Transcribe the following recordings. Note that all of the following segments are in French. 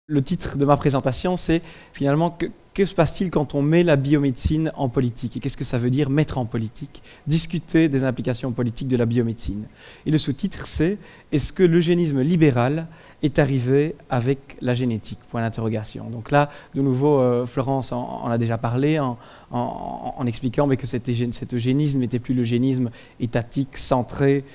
Le titre de ma présentation, c'est finalement que se passe-t-il quand on met la biomédecine en politique? Et qu'est-ce que ça veut dire mettre en politique? Discuter des implications politiques de la biomédecine. Et le sous-titre, c'est est-ce que l'eugénisme libéral est arrivé avec la génétique? Point d'interrogation. Donc là, de nouveau, Florence en a déjà parlé en expliquant mais que cet eugénisme n'était plus l'eugénisme étatique, centré,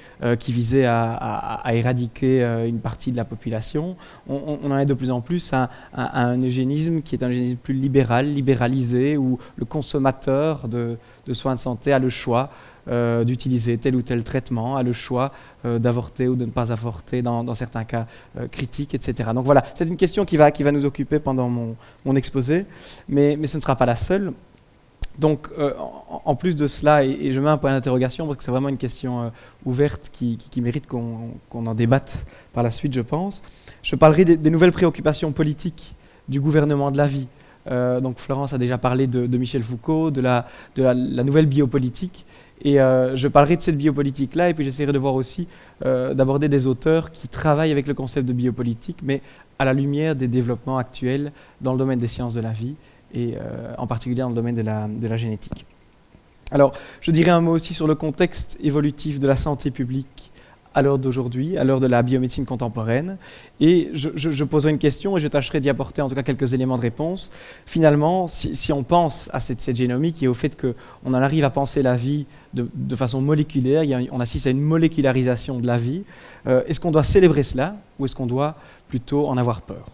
qui visait à éradiquer une partie de la population. On en est de plus en plus à un eugénisme qui est un eugénisme plus libéral, libéralisé, où le consommateur de soins de santé a le choix d'utiliser tel ou tel traitement, a le choix d'avorter ou de ne pas avorter dans certains cas critiques, etc. Donc voilà, c'est une question qui va nous occuper pendant mon exposé, mais ce ne sera pas la seule. Donc, en plus de cela, et je mets un point d'interrogation parce que c'est vraiment une question ouverte qui mérite qu'on en débatte par la suite, je pense. Je parlerai des nouvelles préoccupations politiques du gouvernement de la vie. Donc, Florence a déjà parlé de Michel Foucault, de la nouvelle biopolitique. Et je parlerai de cette biopolitique-là, et puis j'essaierai de voir aussi, d'aborder des auteurs qui travaillent avec le concept de biopolitique, mais à la lumière des développements actuels dans le domaine des sciences de la vie, et en particulier dans le domaine de la génétique. Alors, je dirais un mot aussi sur le contexte évolutif de la santé publique à l'heure d'aujourd'hui, à l'heure de la biomédecine contemporaine, et je poserai une question et je tâcherai d'y apporter en tout cas quelques éléments de réponse. Finalement, si on pense à cette génomique et au fait qu'on en arrive à penser la vie de façon moléculaire, on assiste à une molécularisation de la vie, est-ce qu'on doit célébrer cela ou est-ce qu'on doit plutôt en avoir peur ?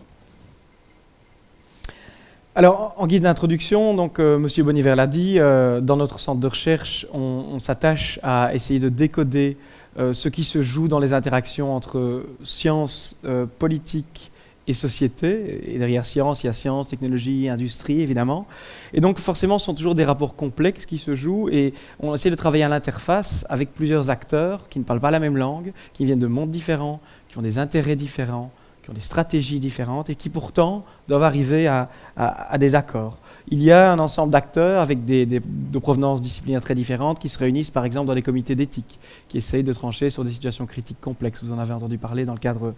Alors, en guise d'introduction, donc Monsieur Bonivers l'a dit, dans notre centre de recherche, on s'attache à essayer de décoder ce qui se joue dans les interactions entre sciences, politique et société. Et derrière science, il y a science, technologie, industrie, évidemment. Et donc, forcément, ce sont toujours des rapports complexes qui se jouent et on essaie de travailler à l'interface avec plusieurs acteurs qui ne parlent pas la même langue, qui viennent de mondes différents, qui ont des intérêts différents, qui ont des stratégies différentes et qui pourtant doivent arriver à des accords. Il y a un ensemble d'acteurs avec de provenances disciplinaires très différentes qui se réunissent par exemple dans des comités d'éthique, qui essayent de trancher sur des situations critiques complexes. Vous en avez entendu parler dans le cadre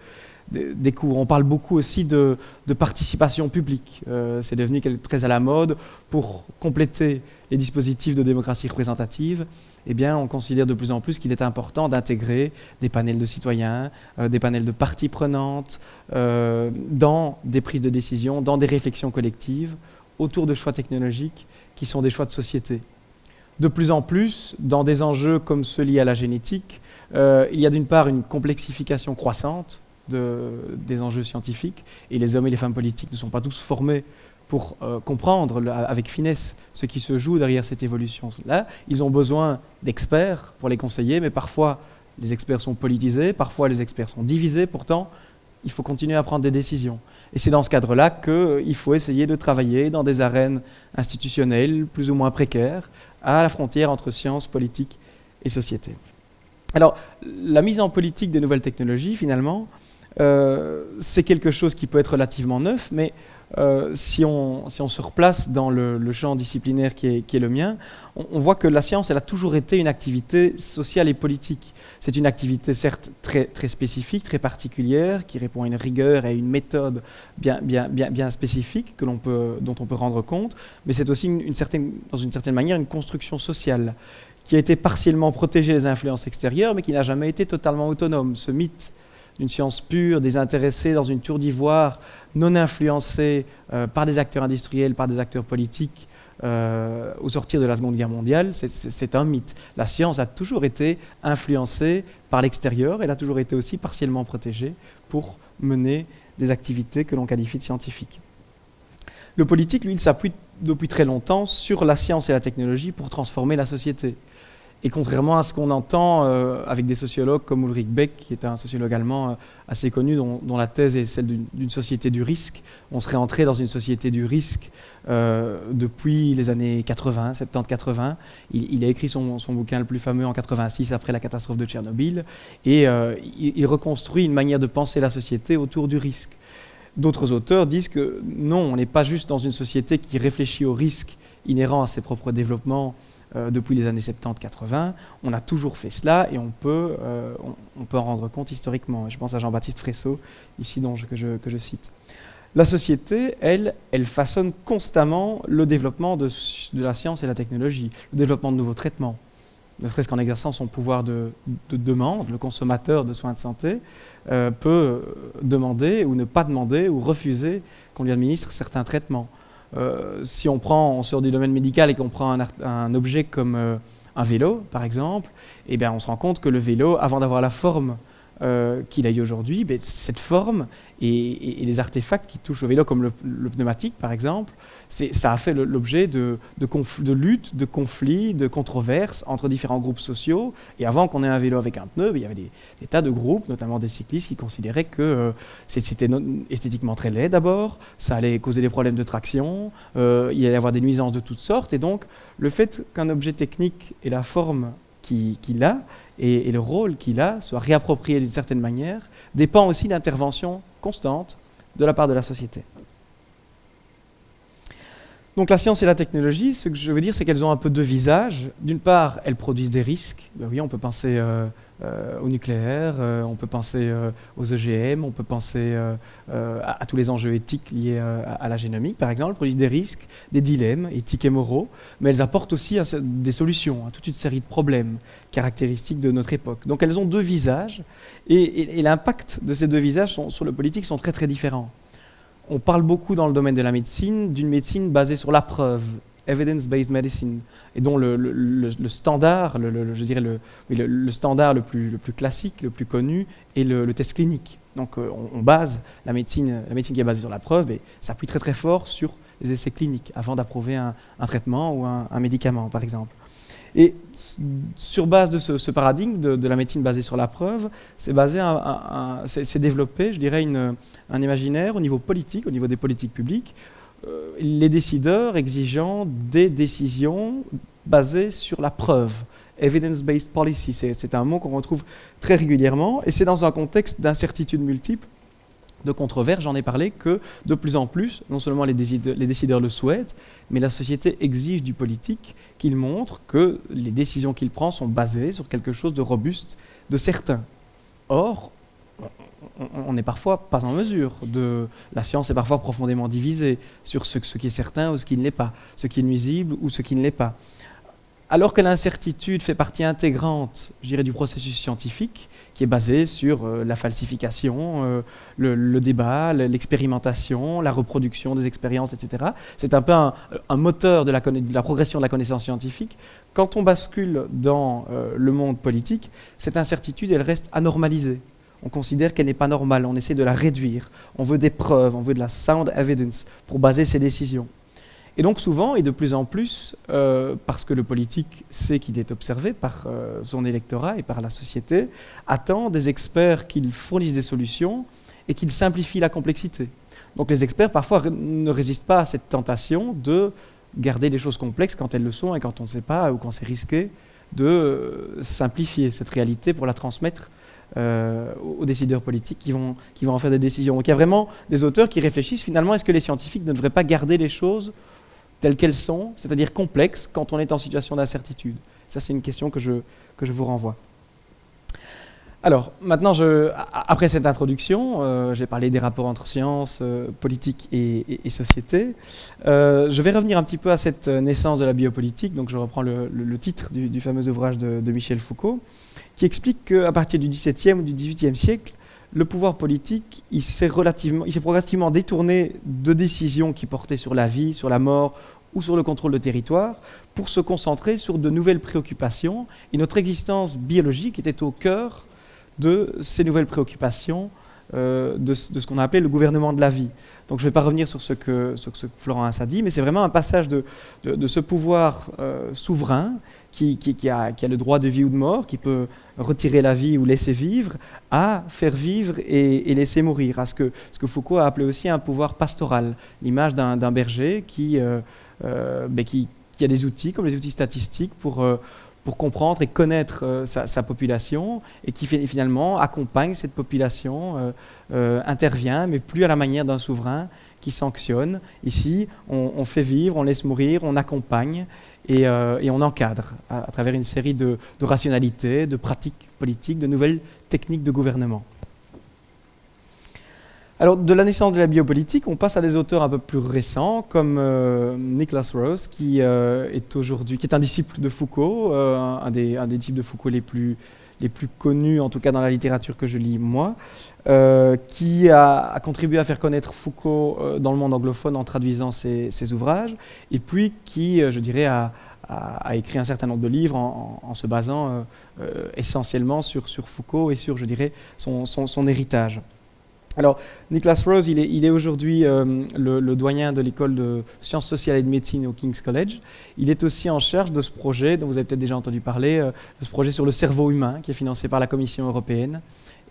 des cours. On parle beaucoup aussi de participation publique. C'est devenu très à la mode pour compléter les dispositifs de démocratie représentative. Eh bien, on considère de plus en plus qu'il est important d'intégrer des panels de citoyens, des panels de parties prenantes, dans des prises de décision, dans des réflexions collectives, autour de choix technologiques qui sont des choix de société. De plus en plus, dans des enjeux comme ceux liés à la génétique, il y a d'une part une complexification croissante des enjeux scientifiques, et les hommes et les femmes politiques ne sont pas tous formés pour comprendre avec finesse ce qui se joue derrière cette évolution-là. Ils ont besoin d'experts pour les conseiller, mais parfois les experts sont politisés, parfois les experts sont divisés, pourtant il faut continuer à prendre des décisions. Et c'est dans ce cadre-là qu'il faut essayer de travailler dans des arènes institutionnelles plus ou moins précaires, à la frontière entre sciences, politique et société. Alors, la mise en politique des nouvelles technologies, finalement, c'est quelque chose qui peut être relativement neuf, mais si on se replace dans le champ disciplinaire qui est le mien, on voit que la science, elle a toujours été une activité sociale et politique. C'est une activité certes très, très spécifique, très particulière, qui répond à une rigueur et à une méthode bien spécifique dont on peut rendre compte, mais c'est aussi dans une certaine manière une construction sociale qui a été partiellement protégée des influences extérieures, mais qui n'a jamais été totalement autonome. Ce mythe d'une science pure, désintéressée, dans une tour d'ivoire, non influencée par des acteurs industriels, par des acteurs politiques, au sortir de la Seconde Guerre mondiale, c'est un mythe. La science a toujours été influencée par l'extérieur, elle a toujours été aussi partiellement protégée pour mener des activités que l'on qualifie de scientifiques. Le politique, lui, il s'appuie depuis très longtemps sur la science et la technologie pour transformer la société. Et contrairement à ce qu'on entend avec des sociologues comme Ulrich Beck, qui est un sociologue allemand assez connu, dont la thèse est celle d'une société du risque, on serait entré dans une société du risque depuis les années 80, 70-80. Il a écrit son bouquin le plus fameux en 86, après la catastrophe de Tchernobyl, et il reconstruit une manière de penser la société autour du risque. D'autres auteurs disent que non, on n'est pas juste dans une société qui réfléchit aux risques inhérents à ses propres développements depuis les années 70-80, on a toujours fait cela et on peut en rendre compte historiquement. Je pense à Jean-Baptiste Fresso, ici que je cite. La société, elle façonne constamment le développement de la science et la technologie, le développement de nouveaux traitements. Ne serait-ce qu'en exerçant son pouvoir de demande, le consommateur de soins de santé peut demander ou ne pas demander ou refuser qu'on lui administre certains traitements. Si on sort du domaine médical et qu'on prend un objet comme un vélo, par exemple, eh bien, on se rend compte que le vélo, avant d'avoir la forme qu'il a eu aujourd'hui, cette forme et les artefacts qui touchent au vélo, comme le pneumatique par exemple, ça a fait l'objet de luttes, de conflits, de controverses entre différents groupes sociaux. Et avant qu'on ait un vélo avec un pneu, il y avait des tas de groupes, notamment des cyclistes, qui considéraient que c'était esthétiquement très laid d'abord, ça allait causer des problèmes de traction, il allait y avoir des nuisances de toutes sortes. Et donc le fait qu'un objet technique ait la forme qu'il a et le rôle qu'il a soit réapproprié d'une certaine manière dépend aussi d'intervention constante de la part de la société. Donc la science et la technologie, ce que je veux dire, c'est qu'elles ont un peu deux visages. D'une part, elles produisent des risques. Ben oui, on peut penser au nucléaire, on peut penser aux OGM, on peut penser à tous les enjeux éthiques liés à la génomique, par exemple. Elles produisent des risques, des dilemmes éthiques et moraux, mais elles apportent aussi des solutions à toute une série de problèmes caractéristiques de notre époque. Donc elles ont deux visages, et l'impact de ces deux visages sur le politique sont très très différents. On parle beaucoup dans le domaine de la médecine d'une médecine basée sur la preuve, evidence-based medicine, et dont le standard, je dirais le standard le plus classique, le plus connu, est le test clinique. Donc on base la médecine qui est basée sur la preuve et s'appuie très très fort sur les essais cliniques avant d'approuver un traitement ou un médicament, par exemple. Et sur base de ce paradigme de la médecine basée sur la preuve, c'est développé, je dirais, un imaginaire au niveau politique, au niveau des politiques publiques, les décideurs exigeant des décisions basées sur la preuve. Evidence-based policy, c'est un mot qu'on retrouve très régulièrement, et c'est dans un contexte d'incertitudes multiples, de controverses, j'en ai parlé, que de plus en plus, non seulement les décideurs le souhaitent, mais la société exige du politique qu'il montre que les décisions qu'il prend sont basées sur quelque chose de robuste, de certain. Or, on n'est parfois pas en mesure la science est parfois profondément divisée sur ce qui est certain ou ce qui ne l'est pas, ce qui est nuisible ou ce qui ne l'est pas. Alors que l'incertitude fait partie intégrante, je dirais, du processus scientifique, qui est basé sur la falsification, le débat, l'expérimentation, la reproduction des expériences, etc. C'est un peu un moteur de la progression de la connaissance scientifique. Quand on bascule dans le monde politique, cette incertitude, elle reste anormalisée. On considère qu'elle n'est pas normale, on essaie de la réduire. On veut des preuves, on veut de la sound evidence pour baser ses décisions. Et donc souvent, et de plus en plus, parce que le politique sait qu'il est observé par son électorat et par la société, attend des experts qu'ils fournissent des solutions et qu'ils simplifient la complexité. Donc les experts, parfois, ne résistent pas à cette tentation de garder les choses complexes quand elles le sont et quand on ne sait pas ou quand c'est risqué de simplifier cette réalité pour la transmettre aux décideurs politiques qui vont en faire des décisions. Donc il y a vraiment des auteurs qui réfléchissent finalement, est-ce que les scientifiques ne devraient pas garder les choses telles qu'elles sont, c'est-à-dire complexes, quand on est en situation d'incertitude. Ça, c'est une question que je vous renvoie. Alors, maintenant, après cette introduction, j'ai parlé des rapports entre sciences, politique et société. Je vais revenir un petit peu à cette naissance de la biopolitique. Donc, je reprends le titre du fameux ouvrage de Michel Foucault, qui explique qu'à partir du XVIIe ou du XVIIIe siècle, le pouvoir politique, il s'est progressivement détourné de décisions qui portaient sur la vie, sur la mort ou sur le contrôle de territoire, pour se concentrer sur de nouvelles préoccupations. Et notre existence biologique était au cœur de ces nouvelles préoccupations, de ce qu'on a appelé le gouvernement de la vie. Donc je ne vais pas revenir sur ce que Florent a dit, mais c'est vraiment un passage de ce pouvoir souverain qui a le droit de vie ou de mort, qui peut retirer la vie ou laisser vivre, à faire vivre et laisser mourir, à ce que Foucault a appelé aussi un pouvoir pastoral, l'image d'un berger qui a des outils, comme les outils statistiques, pour comprendre et connaître sa population, et qui finalement accompagne cette population, intervient, mais plus à la manière d'un souverain qui sanctionne. Ici, on fait vivre, on laisse mourir, on accompagne et on encadre à travers une série de rationalités, de pratiques politiques, de nouvelles techniques de gouvernement. Alors, de la naissance de la biopolitique, on passe à des auteurs un peu plus récents, comme Nicholas Rose, qui est un disciple de Foucault, un des types de Foucault les plus connus, en tout cas dans la littérature que je lis moi, qui a contribué à faire connaître Foucault dans le monde anglophone en traduisant ses ouvrages, et puis qui, je dirais, a écrit un certain nombre de livres en se basant essentiellement sur Foucault et sur, je dirais, son héritage. Alors, Nicholas Rose, il est aujourd'hui le doyen de l'école de sciences sociales et de médecine au King's College. Il est aussi en charge de ce projet, dont vous avez peut-être déjà entendu parler, de ce projet sur le cerveau humain, qui est financé par la Commission européenne.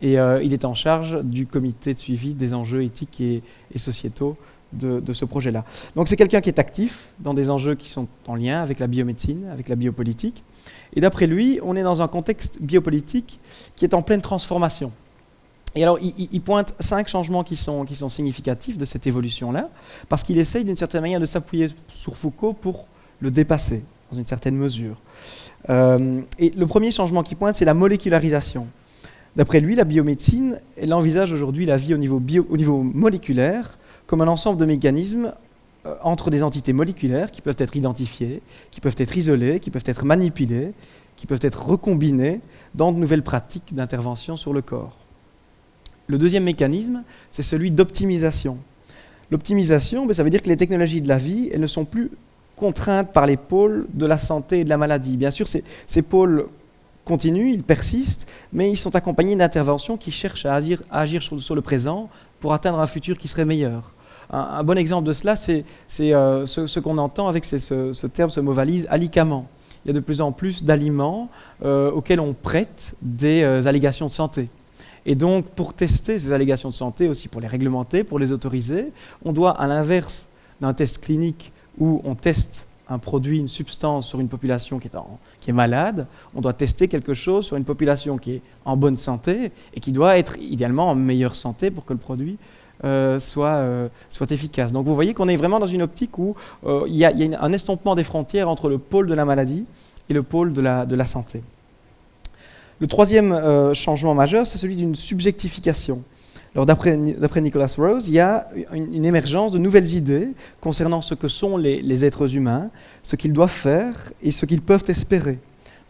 Et il est en charge du comité de suivi des enjeux éthiques et sociétaux de ce projet-là. Donc c'est quelqu'un qui est actif dans des enjeux qui sont en lien avec la biomédecine, avec la biopolitique. Et d'après lui, on est dans un contexte biopolitique qui est en pleine transformation. Et alors, il pointe 5 changements qui sont significatifs de cette évolution-là, parce qu'il essaye d'une certaine manière de s'appuyer sur Foucault pour le dépasser, dans une certaine mesure. Et le premier changement qu'il pointe, c'est la molécularisation. D'après lui, la biomédecine, elle envisage aujourd'hui la vie au niveau moléculaire comme un ensemble de mécanismes entre des entités moléculaires qui peuvent être identifiées, qui peuvent être isolées, qui peuvent être manipulées, qui peuvent être recombinées dans de nouvelles pratiques d'intervention sur le corps. Le deuxième mécanisme, c'est celui d'optimisation. L'optimisation, ça veut dire que les technologies de la vie, elles ne sont plus contraintes par les pôles de la santé et de la maladie. Bien sûr, ces pôles continuent, ils persistent, mais ils sont accompagnés d'interventions qui cherchent à agir sur le présent pour atteindre un futur qui serait meilleur. Un bon exemple de cela, c'est ce qu'on entend avec ce terme, ce mot valise, alicament. Il y a de plus en plus d'aliments auxquels on prête des allégations de santé. Et donc, pour tester ces allégations de santé, aussi pour les réglementer, pour les autoriser, on doit, à l'inverse d'un test clinique où on teste un produit, une substance sur une population qui est malade, on doit tester quelque chose sur une population qui est en bonne santé et qui doit être idéalement en meilleure santé pour que le produit soit efficace. Donc vous voyez qu'on est vraiment dans une optique où il y a un estompement des frontières entre le pôle de la maladie et le pôle de la santé. Le troisième changement majeur, c'est celui d'une subjectification. Alors, d'après Nicholas Rose, il y a une émergence de nouvelles idées concernant ce que sont les êtres humains, ce qu'ils doivent faire et ce qu'ils peuvent espérer.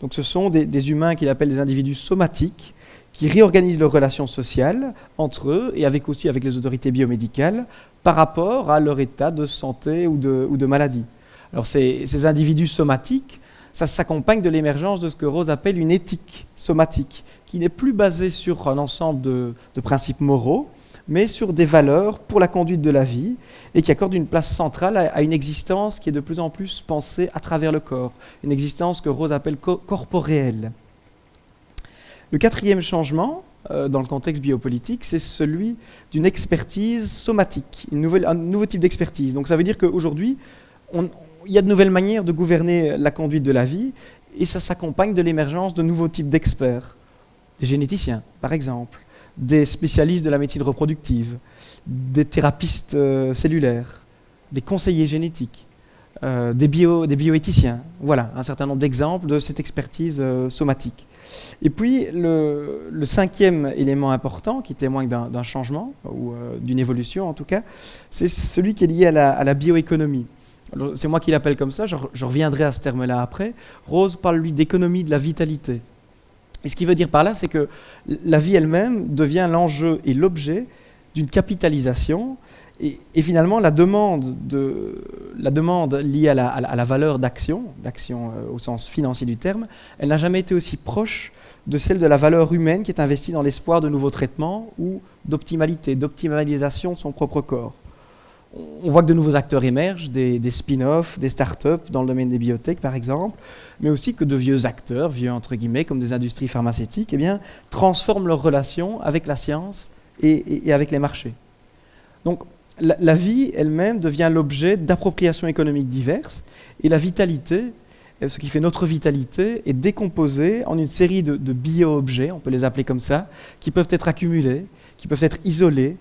Donc ce sont des humains qu'il appelle des individus somatiques qui réorganisent leurs relations sociales entre eux et aussi avec les autorités biomédicales par rapport à leur état de santé ou de maladie. Alors ces individus somatiques, ça s'accompagne de l'émergence de ce que Rose appelle une éthique somatique, qui n'est plus basée sur un ensemble de principes moraux, mais sur des valeurs pour la conduite de la vie, et qui accorde une place centrale à une existence qui est de plus en plus pensée à travers le corps, une existence que Rose appelle corporéelle. Le quatrième changement, dans le contexte biopolitique, c'est celui d'une expertise somatique, un nouveau type d'expertise. Donc ça veut dire qu'aujourd'hui, il y a de nouvelles manières de gouverner la conduite de la vie, et ça s'accompagne de l'émergence de nouveaux types d'experts. Des généticiens, par exemple, des spécialistes de la médecine reproductive, des thérapistes cellulaires, des conseillers génétiques, des bioéthiciens. Voilà, un certain nombre d'exemples de cette expertise somatique. Et puis, le cinquième élément important, qui témoigne d'un changement, ou d'une évolution en tout cas, c'est celui qui est lié à la bioéconomie. C'est moi qui l'appelle comme ça, je reviendrai à ce terme-là après. Rose parle, lui, d'économie de la vitalité. Et ce qu'il veut dire par là, c'est que la vie elle-même devient l'enjeu et l'objet d'une capitalisation. Et finalement, la demande liée à la valeur d'action au sens financier du terme, elle n'a jamais été aussi proche de celle de la valeur humaine qui est investie dans l'espoir de nouveaux traitements ou d'optimalisation de son propre corps. On voit que de nouveaux acteurs émergent, des spin-offs, des start-up dans le domaine des biotech par exemple, mais aussi que de vieux acteurs, vieux entre guillemets, comme des industries pharmaceutiques, transforment leurs relations avec la science et avec les marchés. Donc la vie elle-même devient l'objet d'appropriations économiques diverses, et la vitalité, ce qui fait notre vitalité, est décomposée en une série de bio-objets, on peut les appeler comme ça, qui peuvent être accumulés, qui peuvent être isolés,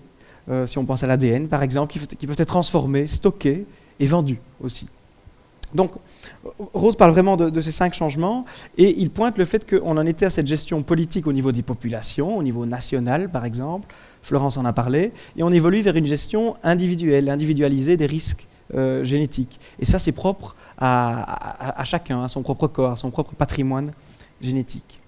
si on pense à l'ADN par exemple, qui peuvent être transformés, stockés et vendus aussi. Donc, Rose parle vraiment de ces 5 changements et il pointe le fait qu'on en était à cette gestion politique au niveau des populations, au niveau national par exemple, Florence en a parlé, et on évolue vers une gestion individuelle, individualisée des risques génétiques. Et ça, c'est propre à chacun, à son propre corps, à son propre patrimoine génétique.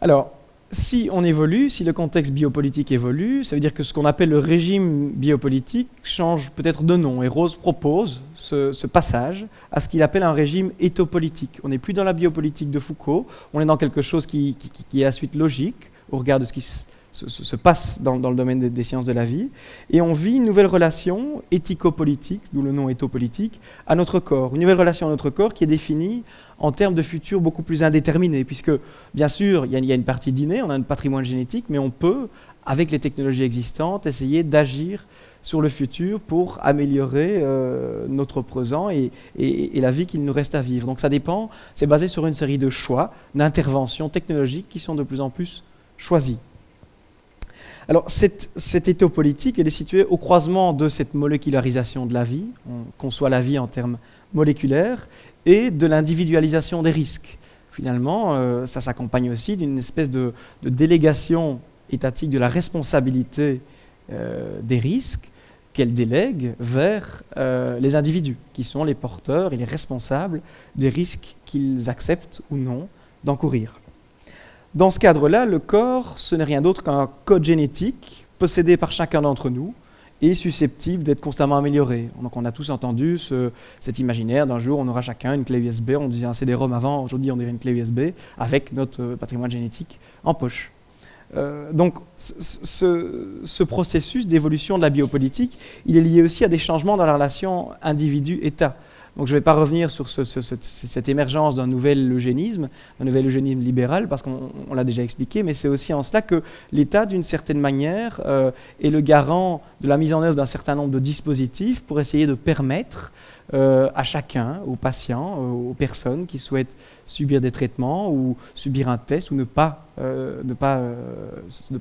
Alors, si on évolue, si le contexte biopolitique évolue, ça veut dire que ce qu'on appelle le régime biopolitique change peut-être de nom. Et Rose propose ce passage à ce qu'il appelle un régime éthopolitique. On n'est plus dans la biopolitique de Foucault, on est dans quelque chose qui est à suite logique au regard de ce qui se passe dans le domaine des sciences de la vie. Et on vit une nouvelle relation éthico-politique, d'où le nom éthopolitique, à notre corps. Une nouvelle relation à notre corps qui est définie en termes de futur beaucoup plus indéterminé, puisque, bien sûr, il y a une partie d'inné, on a un patrimoine génétique, mais on peut, avec les technologies existantes, essayer d'agir sur le futur pour améliorer notre présent et la vie qu'il nous reste à vivre. Donc ça dépend, c'est basé sur une série de choix, d'interventions technologiques qui sont de plus en plus choisies. Alors, cette éthopolitique, elle est située au croisement de cette molécularisation de la vie, on conçoit la vie en termes moléculaires, et de l'individualisation des risques. Finalement, ça s'accompagne aussi d'une espèce de délégation étatique de la responsabilité des risques qu'elle délègue vers les individus, qui sont les porteurs et les responsables des risques qu'ils acceptent ou non d'encourir. Dans ce cadre-là, le corps, ce n'est rien d'autre qu'un code génétique possédé par chacun d'entre nous et susceptible d'être constamment amélioré. Donc on a tous entendu cet imaginaire d'un jour, on aura chacun une clé USB, on disait un CD-ROM avant, aujourd'hui on dirait une clé USB, avec notre patrimoine génétique en poche. Donc ce processus d'évolution de la biopolitique, il est lié aussi à des changements dans la relation individu-État. Donc je ne vais pas revenir sur cette émergence d'un nouvel eugénisme libéral, parce qu'on l'a déjà expliqué, mais c'est aussi en cela que l'État, d'une certaine manière, est le garant de la mise en œuvre d'un certain nombre de dispositifs pour essayer de permettre à chacun, aux patients, aux personnes qui souhaitent subir des traitements ou subir un test ou ne pas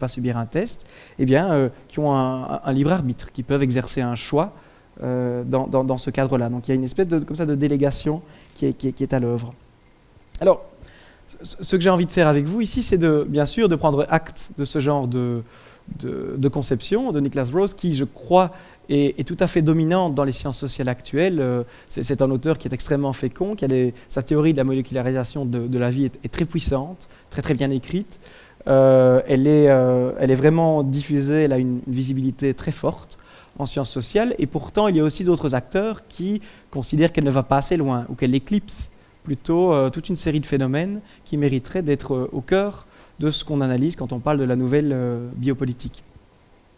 subir un test, eh bien, qui ont un libre arbitre, qui peuvent exercer un choix dans ce cadre-là. Donc il y a une espèce de délégation qui est à l'œuvre. Alors, ce que j'ai envie de faire avec vous ici, c'est bien sûr de prendre acte de ce genre de conception de Niklas Rose, qui, je crois, est tout à fait dominante dans les sciences sociales actuelles. C'est un auteur qui est extrêmement fécond, sa théorie de la molécularisation de la vie est très puissante, très très bien écrite. Elle est vraiment diffusée, elle a une visibilité très forte en sciences sociales, et pourtant il y a aussi d'autres acteurs qui considèrent qu'elle ne va pas assez loin, ou qu'elle éclipse plutôt toute une série de phénomènes qui mériteraient d'être au cœur de ce qu'on analyse quand on parle de la nouvelle biopolitique.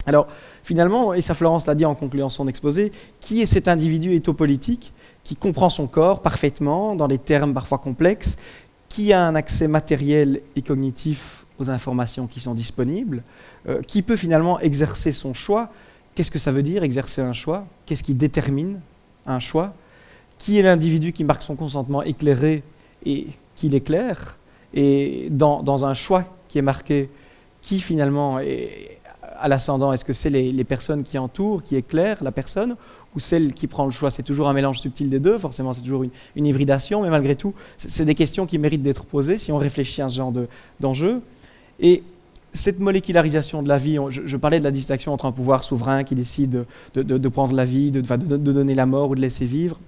Alors finalement, et ça Florence l'a dit en concluant son exposé, qui est cet individu éthopolitique qui comprend son corps parfaitement, dans des termes parfois complexes, qui a un accès matériel et cognitif aux informations qui sont disponibles, qui peut finalement exercer son choix. Qu'est-ce que ça veut dire, exercer un choix? Qu'est-ce qui détermine un choix? Qui est l'individu qui marque son consentement éclairé et qui l'éclaire? Et dans un choix qui est marqué, qui finalement est à l'ascendant? Est-ce que c'est les personnes qui entourent, qui éclairent la personne, ou celle qui prend le choix? C'est toujours un mélange subtil des deux, forcément c'est toujours une hybridation, mais malgré tout, c'est des questions qui méritent d'être posées si on réfléchit à ce genre d'enjeu. Et cette molécularisation de la vie, je parlais de la distinction entre un pouvoir souverain qui décide de prendre la vie, de donner la mort ou de laisser vivre.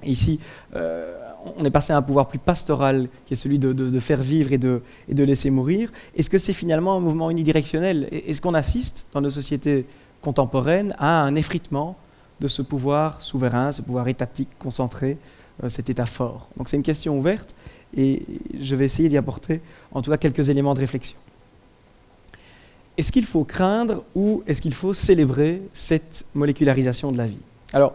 Et ici, on est passé à un pouvoir plus pastoral, qui est celui de faire vivre et de laisser mourir. Est-ce que c'est finalement un mouvement unidirectionnel? Est-ce qu'on assiste, dans nos sociétés contemporaines, à un effritement de ce pouvoir souverain, ce pouvoir étatique concentré, cet état fort? Donc c'est une question ouverte, et je vais essayer d'y apporter, en tout cas, quelques éléments de réflexion. Est-ce qu'il faut craindre ou est-ce qu'il faut célébrer cette molécularisation de la vie? Alors,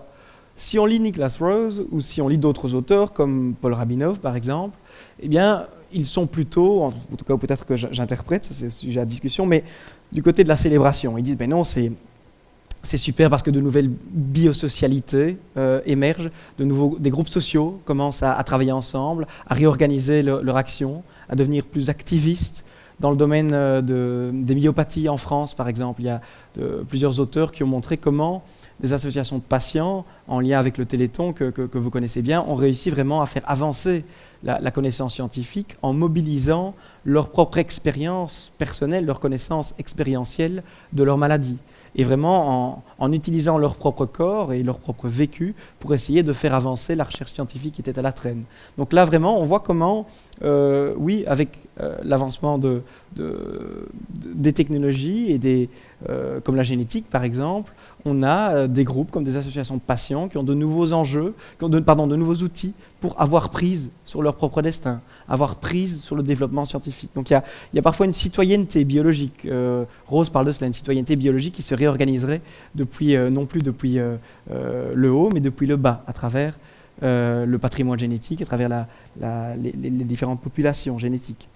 si on lit Niklas Rose ou si on lit d'autres auteurs comme Paul Rabinov par exemple, eh bien, ils sont plutôt, en tout cas peut-être que j'interprète, ça c'est sujet à discussion, mais du côté de la célébration. Ils disent, ben non, c'est super parce que de nouvelles biosocialités émergent, des groupes sociaux commencent à travailler ensemble, à réorganiser leur action, à devenir plus activistes, Dans le domaine des myopathies en France, par exemple, il y a plusieurs auteurs qui ont montré comment des associations de patients, en lien avec le Téléthon que vous connaissez bien, ont réussi vraiment à faire avancer la connaissance scientifique en mobilisant leur propre expérience personnelle, leur connaissance expérientielle de leur maladie. Et vraiment en utilisant leur propre corps et leur propre vécu pour essayer de faire avancer la recherche scientifique qui était à la traîne. Donc là, vraiment, on voit comment, oui, avec l'avancement des technologies et comme la génétique, par exemple, on a des groupes comme des associations de patients qui ont de nouveaux enjeux, de nouveaux outils pour avoir prise sur leur propre destin, avoir prise sur le développement scientifique. Donc il y a parfois une citoyenneté biologique. Rose parle de cela, une citoyenneté biologique qui se réorganiserait non plus depuis le haut, mais depuis le bas, à travers le patrimoine génétique, à travers les différentes populations génétiques.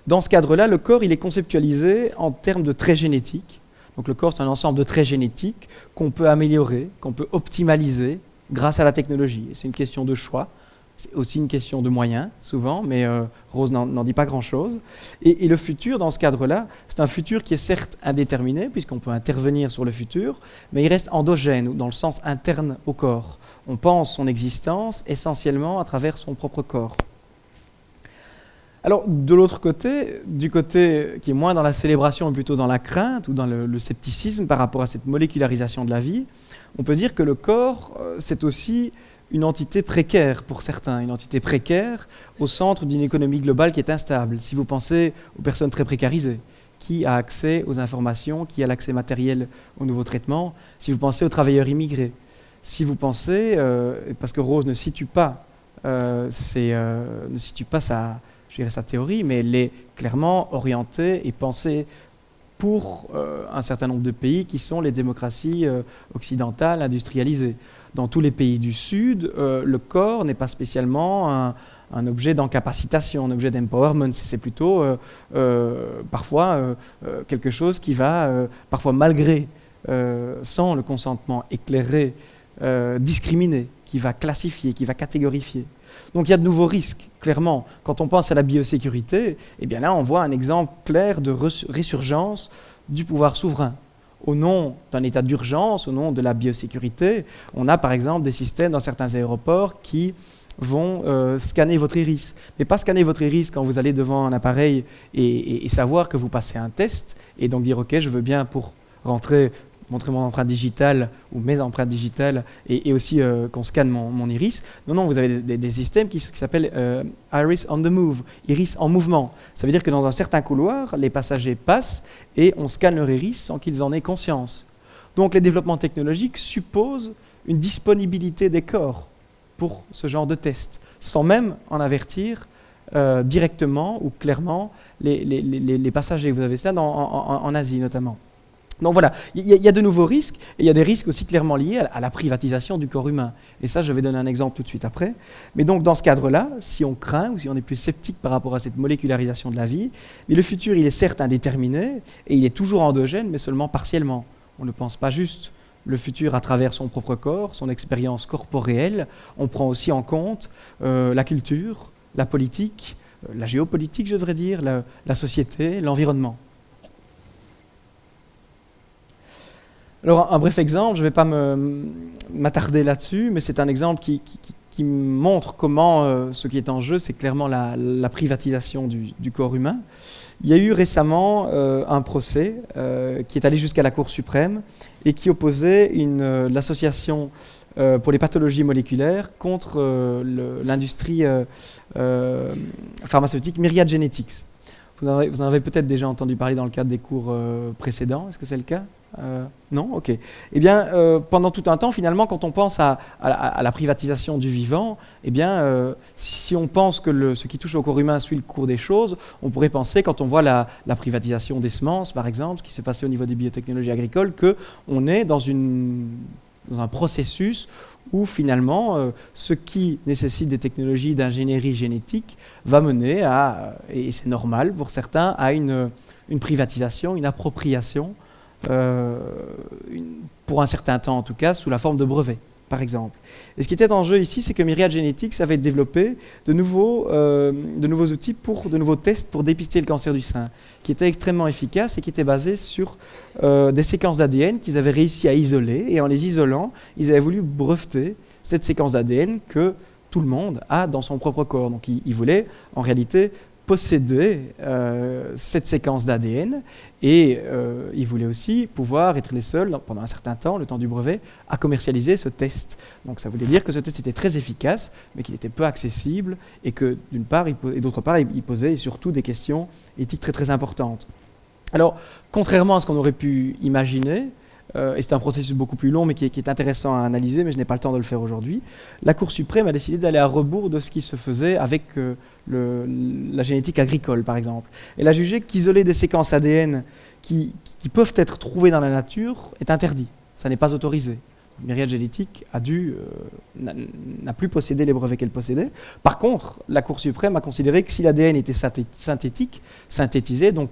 Dans ce cadre-là, le corps il est conceptualisé en termes de traits génétiques. Donc le corps, c'est un ensemble de traits génétiques qu'on peut améliorer, qu'on peut optimaliser grâce à la technologie. Et c'est une question de choix, c'est aussi une question de moyens, souvent, mais Rose n'en dit pas grand-chose. Et le futur, dans ce cadre-là, c'est un futur qui est certes indéterminé, puisqu'on peut intervenir sur le futur, mais il reste endogène, ou dans le sens interne au corps. On pense son existence essentiellement à travers son propre corps. Alors, de l'autre côté, du côté qui est moins dans la célébration et plutôt dans la crainte ou dans le scepticisme par rapport à cette molécularisation de la vie, on peut dire que le corps, c'est aussi une entité précaire pour certains, une entité précaire au centre d'une économie globale qui est instable. Si vous pensez aux personnes très précarisées, qui a accès aux informations, qui a l'accès matériel aux nouveaux traitements, si vous pensez aux travailleurs immigrés, si vous pensez, parce que Rose ne situe pas sa théorie, mais elle est clairement orientée et pensée pour un certain nombre de pays qui sont les démocraties occidentales industrialisées. Dans tous les pays du Sud, le corps n'est pas spécialement un objet d'encapacitation, un objet d'empowerment. C'est plutôt parfois quelque chose qui va, parfois malgré, sans le consentement éclairé, discriminer, qui va classifier, qui va catégorifier. Donc il y a de nouveaux risques, clairement. Quand on pense à la biosécurité, eh bien là on voit un exemple clair de résurgence du pouvoir souverain. Au nom d'un état d'urgence, au nom de la biosécurité, on a par exemple des systèmes dans certains aéroports qui vont scanner votre iris. Mais pas scanner votre iris quand vous allez devant un appareil et savoir que vous passez un test, et donc dire « ok, je veux bien pour rentrer ». Montrer mon empreinte digitale ou mes empreintes digitales et aussi qu'on scanne mon iris. Non, vous avez des systèmes qui s'appellent Iris on the move, iris en mouvement. Ça veut dire que dans un certain couloir, les passagers passent et on scanne leur iris sans qu'ils en aient conscience. Donc les développements technologiques supposent une disponibilité des corps pour ce genre de test, sans même en avertir directement ou clairement les passagers. Vous avez cela en Asie notamment. Donc voilà, il y a de nouveaux risques, et il y a des risques aussi clairement liés à la privatisation du corps humain. Et ça, je vais donner un exemple tout de suite après. Mais donc dans ce cadre-là, si on craint ou si on est plus sceptique par rapport à cette molécularisation de la vie, mais le futur, il est certes indéterminé, et il est toujours endogène, mais seulement partiellement. On ne pense pas juste le futur à travers son propre corps, son expérience corporelle. On prend aussi en compte la culture, la politique, la géopolitique, je devrais dire, la société, l'environnement. Alors, un bref exemple, je ne vais pas m'attarder là-dessus, mais c'est un exemple qui montre comment ce qui est en jeu, c'est clairement la privatisation du corps humain. Il y a eu récemment un procès qui est allé jusqu'à la Cour suprême et qui opposait l'association pour les pathologies moléculaires contre l'industrie pharmaceutique Myriad Genetics. Vous en avez peut-être déjà entendu parler dans le cadre des cours précédents, est-ce que c'est le cas ? Non ? Ok. Eh bien, pendant tout un temps, finalement, quand on pense à la privatisation du vivant, eh bien, si on pense que ce qui touche au corps humain suit le cours des choses, on pourrait penser, quand on voit la privatisation des semences, par exemple, ce qui s'est passé au niveau des biotechnologies agricoles, qu'on est dans un processus où finalement, ce qui nécessite des technologies d'ingénierie génétique va mener à, et c'est normal pour certains, à une privatisation, une appropriation, pour un certain temps en tout cas, sous la forme de brevets. par exemple. Et ce qui était en jeu ici, c'est que Myriad Genetics avait développé de nouveaux outils, de nouveaux tests pour dépister le cancer du sein, qui étaient extrêmement efficaces et qui étaient basés sur des séquences d'ADN qu'ils avaient réussi à isoler. Et en les isolant, ils avaient voulu breveter cette séquence d'ADN que tout le monde a dans son propre corps. Donc ils voulaient en réalité posséder cette séquence d'ADN et ils voulaient aussi pouvoir être les seuls, pendant un certain temps, le temps du brevet, à commercialiser ce test. Donc ça voulait dire que ce test était très efficace, mais qu'il était peu accessible et que d'une part, et d'autre part, il posait surtout des questions éthiques très très importantes. Alors, contrairement à ce qu'on aurait pu imaginer, et c'est un processus beaucoup plus long, mais qui est intéressant à analyser, mais je n'ai pas le temps de le faire aujourd'hui, la Cour suprême a décidé d'aller à rebours de ce qui se faisait avec la génétique agricole, par exemple. Elle a jugé qu'isoler des séquences ADN qui peuvent être trouvées dans la nature est interdit. Ça n'est pas autorisé. Myriad Genetics n'a plus possédé les brevets qu'elle possédait. Par contre, la Cour suprême a considéré que si l'ADN était synthétique, synthétisé, donc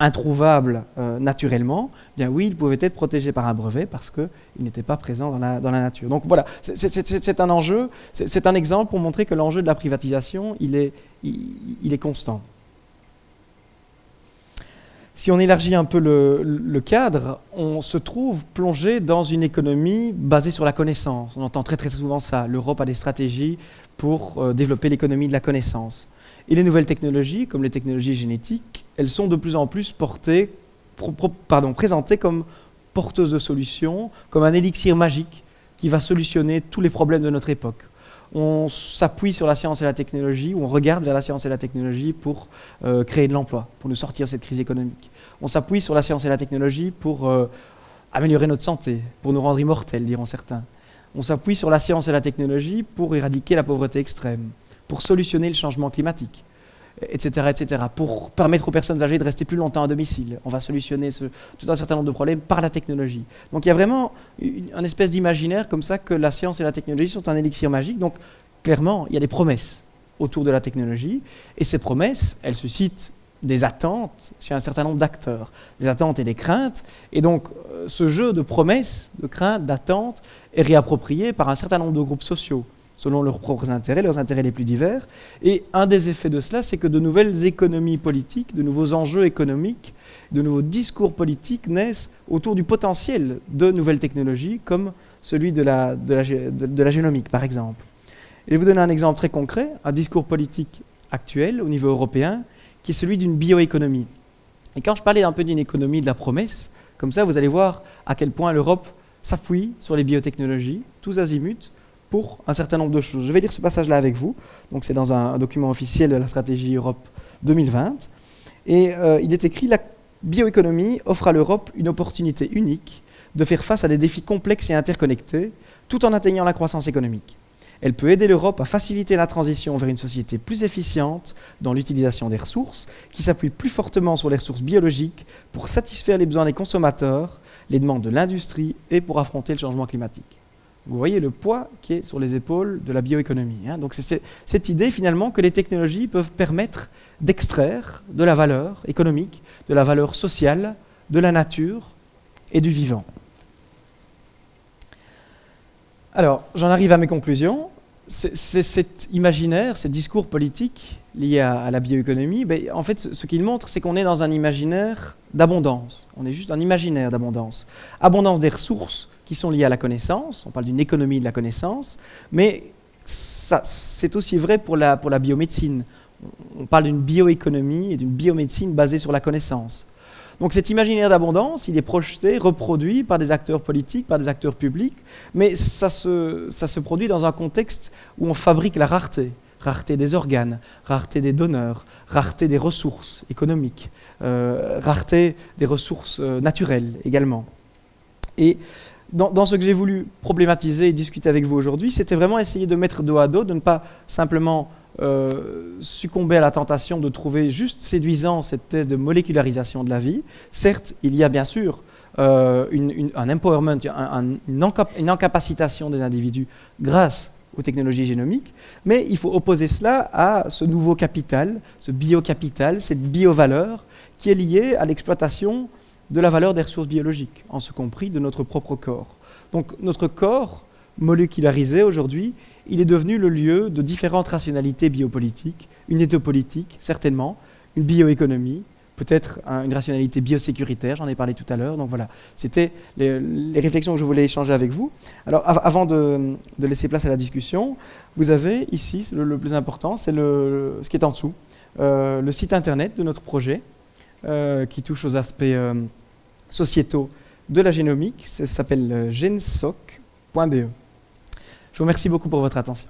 introuvable naturellement, bien oui, il pouvait être protégé par un brevet parce qu'il n'était pas présent dans la nature. Donc voilà, c'est un enjeu, c'est un exemple pour montrer que l'enjeu de la privatisation, il est constant. Si on élargit un peu le cadre, on se trouve plongé dans une économie basée sur la connaissance. On entend très très souvent ça. L'Europe a des stratégies pour développer l'économie de la connaissance. Et les nouvelles technologies, comme les technologies génétiques, elles sont de plus en plus présentées comme porteuses de solutions, comme un élixir magique qui va solutionner tous les problèmes de notre époque. On s'appuie sur la science et la technologie, ou on regarde vers la science et la technologie pour créer de l'emploi, pour nous sortir de cette crise économique. On s'appuie sur la science et la technologie pour améliorer notre santé, pour nous rendre immortels, diront certains. On s'appuie sur la science et la technologie pour éradiquer la pauvreté extrême, pour solutionner le changement climatique, etc., etc., pour permettre aux personnes âgées de rester plus longtemps à domicile. On va solutionner tout un certain nombre de problèmes par la technologie. Donc il y a vraiment une espèce d'imaginaire comme ça que la science et la technologie sont un élixir magique. Donc clairement, il y a des promesses autour de la technologie, et ces promesses, elles suscitent des attentes chez un certain nombre d'acteurs, des attentes et des craintes, et donc ce jeu de promesses, de craintes, d'attentes est réapproprié par un certain nombre de groupes sociaux, selon leurs propres intérêts, leurs intérêts les plus divers. Et un des effets de cela, c'est que de nouvelles économies politiques, de nouveaux enjeux économiques, de nouveaux discours politiques naissent autour du potentiel de nouvelles technologies, comme celui de la génomique, par exemple. Et je vais vous donner un exemple très concret, un discours politique actuel au niveau européen, qui est celui d'une bioéconomie. Et quand je parlais un peu d'une économie de la promesse, comme ça, vous allez voir à quel point l'Europe s'appuie sur les biotechnologies, tous azimuts, pour un certain nombre de choses. Je vais lire ce passage-là avec vous. Donc c'est dans un document officiel de la stratégie Europe 2020. Et il est écrit « La bioéconomie offre à l'Europe une opportunité unique de faire face à des défis complexes et interconnectés, tout en atteignant la croissance économique. Elle peut aider l'Europe à faciliter la transition vers une société plus efficiente dans l'utilisation des ressources, qui s'appuie plus fortement sur les ressources biologiques pour satisfaire les besoins des consommateurs, les demandes de l'industrie et pour affronter le changement climatique. » Vous voyez le poids qui est sur les épaules de la bioéconomie. Donc c'est cette idée finalement que les technologies peuvent permettre d'extraire de la valeur économique, de la valeur sociale, de la nature et du vivant. Alors, j'en arrive à mes conclusions. Cet imaginaire, ces discours politiques liés à la bioéconomie, en fait, ce qu'il montre, c'est qu'on est dans un imaginaire d'abondance. On est juste un imaginaire d'abondance. Abondance des ressources qui sont liées à la connaissance. On parle d'une économie de la connaissance, mais c'est aussi vrai pour la biomédecine. On parle d'une bioéconomie et d'une biomédecine basée sur la connaissance. Donc cet imaginaire d'abondance, il est projeté, reproduit par des acteurs politiques, par des acteurs publics, mais ça se produit dans un contexte où on fabrique la rareté. Rareté des organes, rareté des donneurs, rareté des ressources économiques, rareté des ressources naturelles également. Et dans ce que j'ai voulu problématiser et discuter avec vous aujourd'hui, c'était vraiment essayer de mettre dos à dos, de ne pas simplement succomber à la tentation de trouver juste séduisant cette thèse de molécularisation de la vie. Certes, il y a bien sûr un empowerment, une incapacitation des individus grâce aux technologies génomiques, mais il faut opposer cela à ce nouveau capital, ce biocapital, cette biovaleur qui est liée à l'exploitation de la valeur des ressources biologiques, en ce compris de notre propre corps. Donc notre corps molécularisé aujourd'hui, il est devenu le lieu de différentes rationalités biopolitiques, une éthopolitique, certainement, une bioéconomie, peut-être une rationalité biosécuritaire, j'en ai parlé tout à l'heure. Donc voilà, c'était les réflexions que je voulais échanger avec vous. Alors avant de laisser place à la discussion, vous avez ici, le plus important, c'est ce qui est en dessous, le site internet de notre projet, qui touche aux aspects sociétaux de la génomique. Ça s'appelle gensoc.be. Je vous remercie beaucoup pour votre attention.